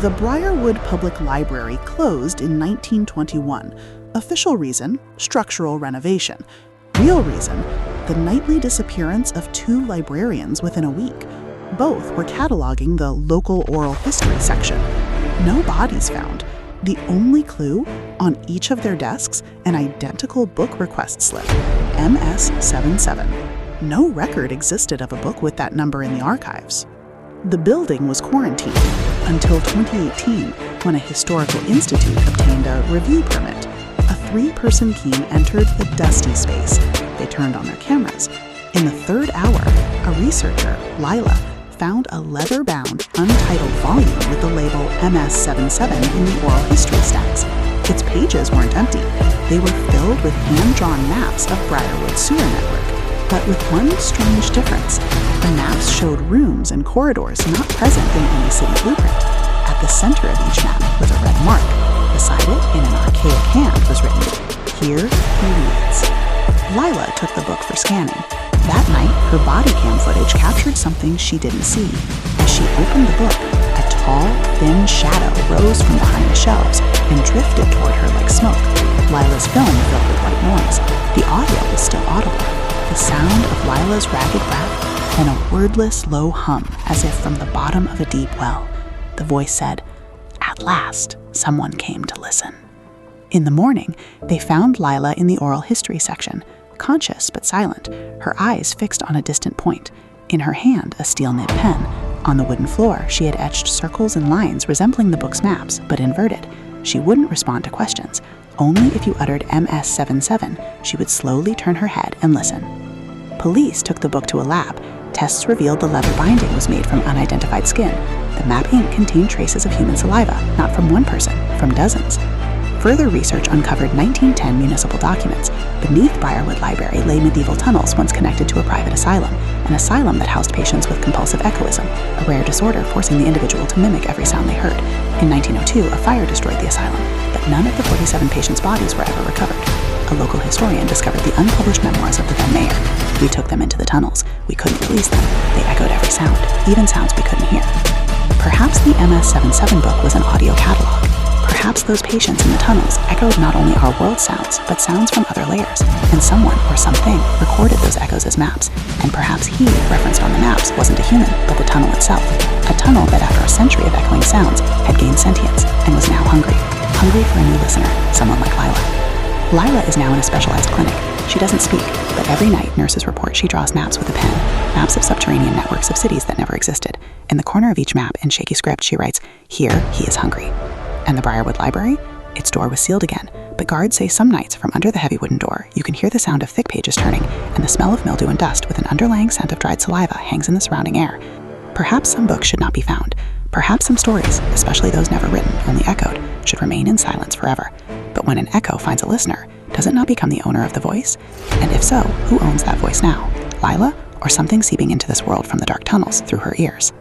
The Briarwood Public Library closed in 1921. Official reason, structural renovation. Real reason, the nightly disappearance of 2 librarians within a week. Both were cataloging the local oral history section. No bodies found. The only clue, on each of their desks, an identical book request slip, MS77. No record existed of a book with that number in the archives. The building was quarantined until 2018, when a historical institute obtained a review permit. A 3-person team entered the dusty space. They turned on their cameras. In the 3rd hour, a researcher, Lila, found a leather-bound, untitled volume with the label MS77 in the oral history stacks. Its pages weren't empty. They were filled with hand-drawn maps of Briarwood's sewer network, but with one strange difference. The maps showed rooms and corridors not present in any city blueprint. At the center of each map was a red mark. Beside it, in an archaic hand, was written, "Here he reads." Lila took the book for scanning. That night, her body cam footage captured something she didn't see. As she opened the book, a tall, thin shadow rose from behind the shelves and drifted toward her like smoke. Lila's film filled with white noise. The audio was still audible. The sound of Lila's ragged breath and a wordless low hum, as if from the bottom of a deep well. The voice said, "At last, someone came to listen." In the morning, they found Lila in the oral history section, conscious but silent, her eyes fixed on a distant point. In her hand, a steel-nib pen. On the wooden floor, she had etched circles and lines resembling the book's maps, but inverted. She wouldn't respond to questions. Only if you uttered MS77, she would slowly turn her head and listen. Police took the book to a lab. Tests revealed the leather binding was made from unidentified skin. The map ink contained traces of human saliva, not from one person, from dozens. Further research uncovered 1910 municipal documents. Beneath Briarwood Library lay medieval tunnels once connected to a private asylum, an asylum that housed patients with compulsive echoism, a rare disorder forcing the individual to mimic every sound they heard. In 1902, a fire destroyed the asylum, but none of the 47 patients' bodies were ever recovered. A local historian discovered the unpublished memoirs of the then mayor. We took them into the tunnels. We couldn't release them. They echoed every sound, even sounds we couldn't hear. Perhaps the MS77 book was an audio catalog. Perhaps those patients in the tunnels echoed not only our world sounds, but sounds from other layers, and someone or something recorded those echoes as maps, and perhaps he, referenced on the maps, wasn't a human, but the tunnel itself. A tunnel that after a century of echoing sounds had gained sentience and was now hungry for a new listener, someone like Lila. Lila is now in a specialized clinic. She doesn't speak, but every night nurses report she draws maps with a pen, maps of subterranean networks of cities that never existed. In the corner of each map, in shaky script, she writes, "Here he is hungry." And the Briarwood Library? Its door was sealed again, but guards say some nights from under the heavy wooden door, you can hear the sound of thick pages turning, and the smell of mildew and dust with an underlying scent of dried saliva hangs in the surrounding air. Perhaps some books should not be found. Perhaps some stories, especially those never written, only echoed, should remain in silence forever. But when an echo finds a listener, does it not become the owner of the voice? And if so, who owns that voice now? Lila, or something seeping into this world from the dark tunnels through her ears?